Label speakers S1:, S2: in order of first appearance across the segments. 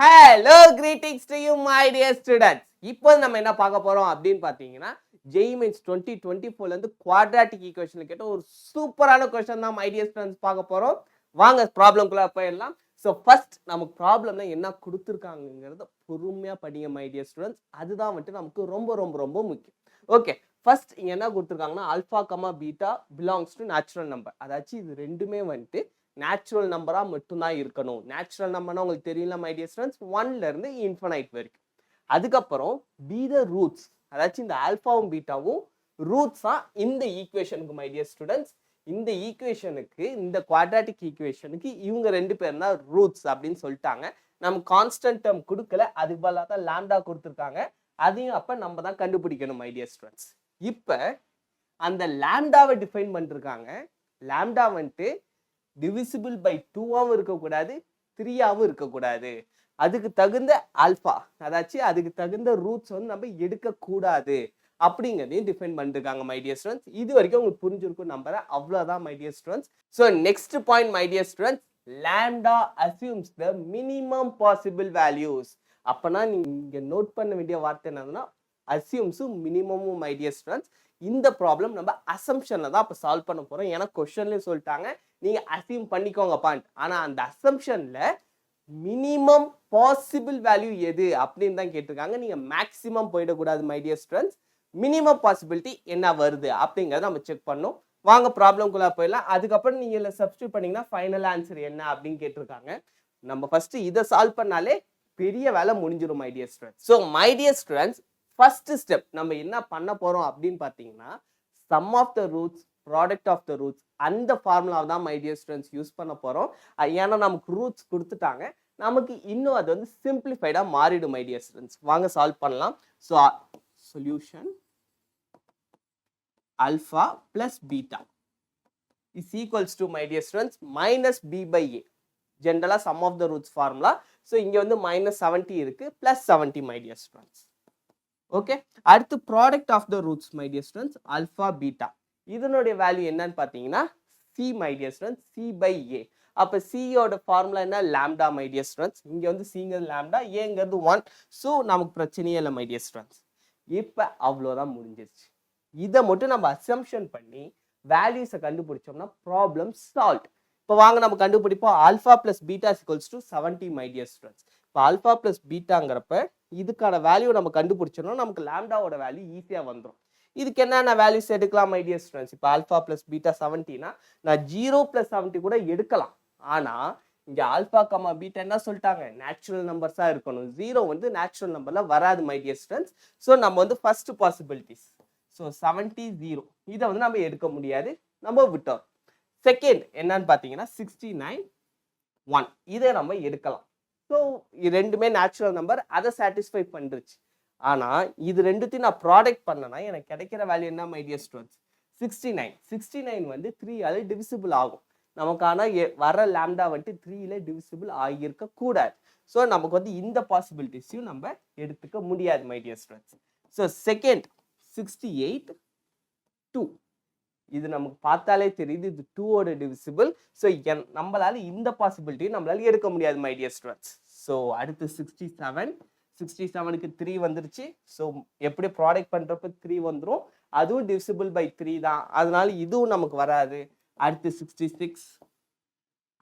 S1: Hello, greetings to you, my dear students. இப்போ நம்ம என்ன பார்க்க போறோம் அப்படின்னு பார்த்தீங்கன்னா JEE Mains 2024ல இருந்து குவாட்ராட்டிக் ஈக்குவேஷன் கேட்ட ஒரு சூப்பரான क्वेश्चन தான் my dear students பார்க்க போறோம். வாங்க ப்ராப்ளம்க்குள்ள போயிடலாம். ஸோ ஃபர்ஸ்ட் நமக்கு ப்ராப்ளம்ல என்ன கொடுத்துருக்காங்கிறத பொறுமையா படிங்க my dear students. அதுதான் வந்துட்டு நமக்கு ரொம்ப ரொம்ப ரொம்ப முக்கியம். ஓகே, ஃபர்ஸ்ட் இங்க என்ன கொடுத்துருக்காங்கன்னா alpha comma beta belongs to natural number. அதாச்சும் இது ரெண்டுமே வந்துட்டு நேச்சுரல் நம்பரா மட்டும்தான் இருக்கணும். நேச்சுரல் நம்பர்னா உங்களுக்கு தெரியல மை டியர் ஸ்டூடெண்ட்ஸ், 1ல இருந்து இன்ஃபைனைட் வரைக்கும். அதுக்கப்புறம் பி த ரூட்ஸ், அதாச்சும் இந்த ஆல்பாவும் பீட்டாவும் ரூட்ஸா இந்த ஈக்குவேஷனுக்கு மை டியர் ஸ்டூடெண்ட்ஸ். இந்த ஈக்குவேஷனுக்கு, இந்த குவாட்ராட்டிக் ஈக்குவேஷனுக்கு இவங்க ரெண்டு பேரும் தான் ரூட்ஸ் அப்படின்னு சொல்லிட்டாங்க. நம்ம கான்ஸ்டன்ட் டேர்ம் கொடுக்கல, அதுக்கு பதிலாக தான் லாம்டா கொடுத்துருக்காங்க. அதையும் அப்ப நம்ம தான் கண்டுபிடிக்கணும் மை டியர் ஸ்டூடெண்ட்ஸ். இப்ப அந்த லாம்டாவை டிஃபைன் பண்ணிருக்காங்க. லாம்டா வந்துட்டு டிவிசிபிள் பை 2ஆவும் இருக்கக்கூடாது, 3ஆவும் இருக்கக்கூடாது. அதுக்கு தகுந்த ஆல்பா, அதாச்சும் அதுக்கு தகுந்த ரூட்ஸ் வந்து நம்ம எடுக்கக்கூடாது அப்படிங்கிறதையும் டிஃபைன் பண்ணிருக்காங்க மை டியர் ஸ்டூடெண்ட்ஸ். இது வரைக்கும் உங்களுக்கு புரிஞ்சிருக்கும் நம்புறேன். அவ்வளோதான் my dear students. So next point my dear students, lambda assumes the minimum possible values. அப்பனா நீங்க நோட் பண்ண வேண்டிய வார்த்தை என்னன்னா அசியூம்ஸும் மினிமமும் மை டியர் ஸ்டூடெண்ட்ஸ். இந்த ப்ராப்ளம் நம்ம அசம்ஷன்ல தான் அப்போ சால்வ் பண்ண போறோம். ஏன்னா கொஸ்டின்லயும் சொல்லிட்டாங்க நீங்க அசியூம் பண்ணிக்கோங்க பாயிண்ட். ஆனா அந்த அசம்ஷன்ல மினிமம் பாசிபிள் வேல்யூ எது அப்படின்னு தான் கேட்டிருக்காங்க. நீங்க மேக்சிமம் போயிடக்கூடாது my dear students. Minimum possibility என்ன வருது அப்படிங்கறத நம்ம செக் பண்ணோம். வாங்க ப்ராப்ளம்குள்ள போயிடலாம். அதுக்கப்புறம் நீங்க இதுல சப்ஸ்டியூட் பண்ணீங்கன்னா ஃபைனல் ஆன்சர் என்ன அப்படின்னு கேட்டிருக்காங்க. நம்ம ஃபர்ஸ்ட் இதை சால்வ் பண்ணாலே பெரிய வேலை முடிஞ்சிடும் my dear students. So my dear students, first step நம்ம என்ன பண்ண போறோம் அப்படின்னு பார்த்தீங்கன்னா sum of the roots, product of the roots, அந்த ஃபார்முலாவை தான் மை டியர் ஸ்டூடெண்ட்ஸ் யூஸ் பண்ண போறோம். ஏன்னா நமக்கு ரூட்ஸ் கொடுத்துட்டாங்க, நமக்கு இன்னும் அது வந்து சிம்பிளிஃபைடா மாறிடும் மை டியர் ஸ்டூடெண்ட்ஸ். வாங்க சால்வ் பண்ணலாம். So solution alpha plus beta is equals to my dear students minus B by A. ஜென்ரலா sum of the roots formula. So இங்க வந்து -70 இருக்கு, plus 70 my dear students. Okay, அடுத்து product of the roots my dear students alpha beta. இதனுடைய value என்னன்னு பார்த்தீங்கன்னா C my dear students, C by A. அப்போ சியோட ஃபார்முலா என்ன, லாம்டா மை டியர் ஸ்டூடெண்ட்ஸ். இங்கே வந்து சிங்கிறது லாம்டா, ஏங்கிறது 1. ஸோ நமக்கு பிரச்சனையே இல்லை மை டியர் ஸ்டூடெண்ட்ஸ். இப்போ அவ்வளோதான் முடிஞ்சிருச்சு. இதை மட்டும் நம்ம அசம்ஷன் பண்ணி வேல்யூஸை கண்டுபிடிச்சோம்னா ப்ராப்ளம் சால்வ். இப்போ வாங்க நம்ம கண்டுபிடிப்போம். Alpha plus beta equals to 70 my dear students. இப்போ ஆல்ஃபா பிளஸ் பீட்டாங்கிறப்ப இதுக்கான வேல்யூ நம்ம கண்டுபிடிச்சோம்னா நமக்கு லாம்டாவோட வேல்யூ ஈஸியாக வந்துடும். இதுக்கு என்னென்ன வேல்யூஸ் எடுக்கலாம் மை டியர் ஸ்டூடெண்ட்ஸ். இப்போ ஆல்ஃபா பிளஸ் பீட்டா 70னா நான் 0 + 70 கூட எடுக்கலாம். ஆனால் இங்கே ஆல்ஃபா கமா பீட்டா என்ன சொல்லிட்டாங்க, நேச்சுரல் நம்பர்ஸாக இருக்கணும். 0 வந்து நேச்சுரல் நம்பர்ல வராது மை டியர் ஸ்டூடெண்ட்ஸ். ஸோ நம்ம வந்து ஃபர்ஸ்ட் பாசிபிலிட்டிஸ், ஸோ 70 0 இதை வந்து நம்ம எடுக்க முடியாது, நம்ம விட்டோம். செகண்ட் என்னன்னு பார்த்தீங்கன்னா 69 1 இதை நம்ம எடுக்கலாம். ஸோ இது ரெண்டுமே நேச்சுரல் நம்பர், அதை சாட்டிஸ்ஃபை பண்ணிருச்சு. ஆனால் இது ரெண்டுத்தையும் நான் ப்ராடக்ட் பண்ணனா எனக்கு கிடைக்கிற வேல்யூ என்ன மை டியர் ஸ்டூடெண்ட்ஸ், 69 வந்து 3ஆல டிவிசிபிள் ஆகும். நமக்கு ஆனால் வர லாம்டா வந்துட்டு 3ல டிவிசிபிள் ஆகியிருக்க கூடாது. ஸோ நமக்கு வந்து இந்த பாசிபிலிட்டிஸையும் நம்ம எடுத்துக்க முடியாது my dear students. So second 68 2 இது நமக்கு பார்த்தாலே தெரியுது இது 2ஓட டிவிசிபிள். ஸோ நம்மளால இந்த பாசிபிலிட்டியும் நம்மளால எடுக்க முடியாது மை டியர் ஸ்டூடெண்ட்ஸ். ஸோ அடுத்து 67க்கு 3 வந்துருச்சு. ஸோ எப்படி ப்ராடக்ட் பண்றப்ப 3 வந்துடும், அதுவும் டிவிசிபிள் பை 3 தான், அதனால இதுவும் நமக்கு வராது. அடுத்து 66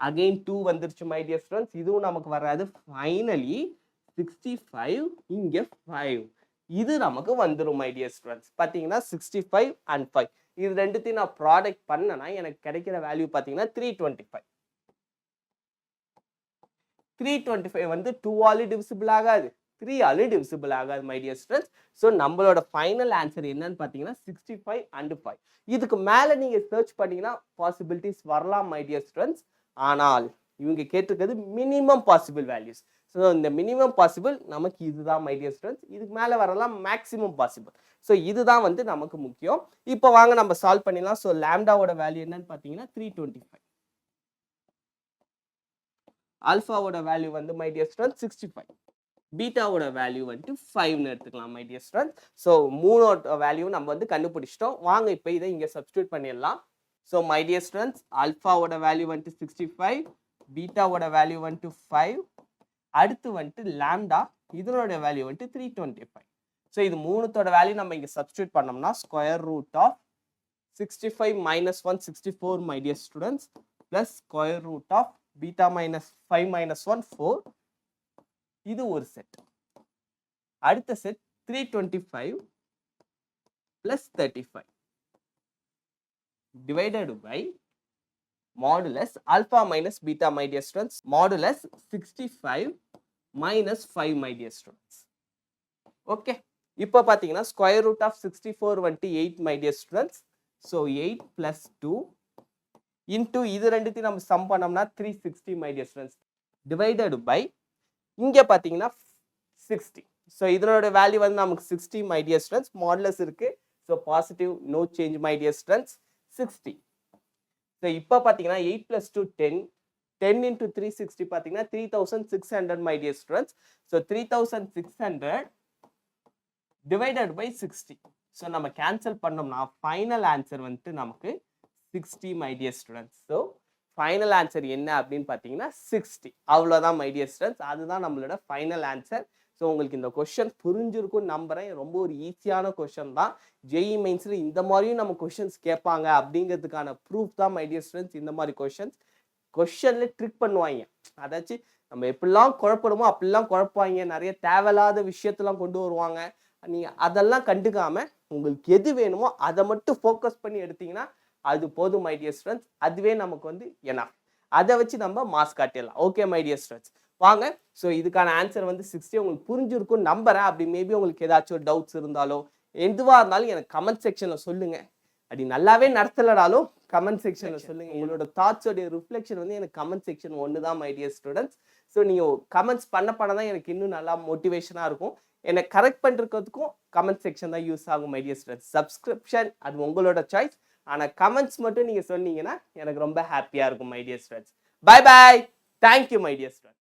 S1: அகைன் 2 வந்துருச்சு மை டியர் ஸ்டூடெண்ட்ஸ், இதுவும் நமக்கு வராது. ஃபைனலி 65 இங்கே 5 இது நமக்கு வந்துடும் மை டியர் ஸ்டூடெண்ட்ஸ். பார்த்தீங்கன்னா 65 and 5 இது ரெண்டுத்தையும் நான் ப்ராடக்ட் பண்ணனா எனக்கு கிடைக்கிற வேல்யூ பார்த்தீங்கன்னா 325. 325 வந்து 2ஆல டிவிசிபிள் ஆகாது, 3ஆல டிவிசிபிள் ஆகாது மை டியர் ஸ்டூடெண்ட்ஸ். ஸோ நம்மளோட ஃபைனல் ஆன்சர் என்னன்னு பார்த்தீங்கன்னா 65 and 5. இதுக்கு மேலே நீங்கள் சர்ச் பண்ணீங்கன்னா பாசிபிலிட்டிஸ் வரலாம் மை டியர் ஸ்டூடெண்ட்ஸ். ஆனால் இவங்க கேட்டிருக்கிறது மினிமம் பாசிபிள் வேல்யூஸ். ஸோ இந்த மினிமம் பாசிபிள் நமக்கு இதுதான் மை டியர் ஸ்டூடெண்ட்ஸ். இதுக்கு மேலே வரலாம் மேக்ஸிமம் பாசிபிள். ஸோ இதுதான் வந்து நமக்கு முக்கியம். இப்போ வாங்க நம்ம சால்வ் பண்ணிடலாம். ஸோ லாம்டாவோட வேல்யூ என்னன்னு பார்த்தீங்கன்னா 325. ஆல்ஃபாவோட வேல்யூ வந்து மை டியர் ஸ்டூடெண்ட்ஸ் 65. பீட்டாவோட வேல்யூ வந்துட்டு 5ன்னு எடுத்துக்கலாம் மை டியர் ஸ்டூடெண்ட்ஸ். ஸோ மூணோட வேல்யூ நம்ம வந்து கண்டுபிடிச்சிட்டோம். வாங்க இப்போ இதை இங்கே சப்ஸ்டியூட் பண்ணிடலாம். ஸோ மை டியர் ஸ்டூடெண்ட்ஸ், ஆல்ஃபாவோட வேல்யூ வந்துட்டு 65, பீட்டாவோட வேல்யூ வந்துட்டு 5. அடுத்து வந்துட்டு லாம்டா இதனோட வேல்யூ வந்துட்டு 325. ஸோ இது மூணுத்தோட வேல்யூ நம்ம இங்கே சப்ஸ்டியூட் பண்ணோம்னா square root of 65 minus 1 64 my dear students plus square root of beta minus 5 minus 1 4. இது ஒரு செட். அடுத்த set 325 plus 35 divided by modulus alpha minus beta my dear students modulus 65 minus 5 my dear students. Okay. இப்போ பார்த்தீங்கன்னா square root of 64 வந்துட்டு 8 my dear students. So 8 plus 2 into இது ரெண்டுத்தையும் நம்ம some பண்ணோம்னா 360 my dear students divided by இங்கே பார்த்தீங்கன்னா 60. So இதனோட வேல்யூ வந்து நமக்கு 60 my dear students. மாடுலஸ் இருக்கு. So positive no change my dear students 60. ஸோ இப்போ பார்த்தீங்கன்னா 8 plus 2 10. 10 into 360 பார்த்தீங்கன்னா 3600 my dear students. So 3600 divided by 60. So நம்ம கேன்சல் பண்ணோம்னா ஃபைனல் ஆன்சர் வந்துட்டு நமக்கு 60 my dear students. So final answer என்ன அப்படின்னு பார்த்தீங்கன்னா 60. அவ்வளோதான் my dear students. அதுதான் நம்மளோட ஃபைனல் ஆன்சர். ஸோ உங்களுக்கு இந்த கொஷன் புரிஞ்சிருக்கும் நம்புறேன். ரொம்ப ஒரு ஈஸியான கொஷன் தான். ஜேஇ மெயின்ஸில் இந்த மாதிரியும் நம்ம கொஷன்ஸ் கேட்பாங்க அப்படிங்கிறதுக்கான ப்ரூஃப் தான் my dear students. இந்த மாதிரி கொஷனில் ட்ரிக் பண்ணுவாங்க. அதாச்சும் நம்ம எப்படிலாம் குழப்பணுமோ அப்படிலாம் குழப்பாங்க. நிறைய தேவையில்லாத விஷயத்தெல்லாம் கொண்டு வருவாங்க. நீங்கள் அதெல்லாம் கண்டுக்காம உங்களுக்கு எது வேணுமோ அதை மட்டும் ஃபோக்கஸ் பண்ணி எடுத்தீங்கன்னா அது போதும் my dear students. அதுவே நமக்கு வந்து enough. அதை வச்சு நம்ம மார்க்ஸ் காட்டிடலாம். Okay my dear students. வாங்க. ஸோ இதுக்கான ஆன்சர் வந்து 60 உங்களுக்கு புரிஞ்சிருக்கும் நம்புறேன். அப்படி மேபி உங்களுக்கு ஏதாச்சும் டவுட்ஸ் இருந்தாலோ எதுவாக இருந்தாலும் எனக்கு கமெண்ட் செக்ஷனில் சொல்லுங்கள். அப்படி நல்லாவே நடத்தலனாலும் கமெண்ட் செக்ஷனில் சொல்லுங்கள். உங்களோட தாட்ஸோடைய ரிஃப்ளெக்ஷன் வந்து எனக்கு கமெண்ட் செக்ஷன் ஒன்று தான் my dear students. ஸோ நீங்கள் கமெண்ட்ஸ் பண்ண தான் எனக்கு இன்னும் நல்லா மோட்டிவேஷனாக இருக்கும். என்னை கரெக்ட் பண்ணுறதுக்கும் கமெண்ட் செக்ஷன் தான் யூஸ் ஆகும் my dear students. சப்ஸ்கிரிப்ஷன் அது உங்களோட சாய்ஸ். ஆனால் கமெண்ட்ஸ் மட்டும் நீங்கள் சொன்னீங்கன்னா எனக்கு ரொம்ப ஹாப்பியாக இருக்கும் my dear students. Bye bye. Thank you my dear students.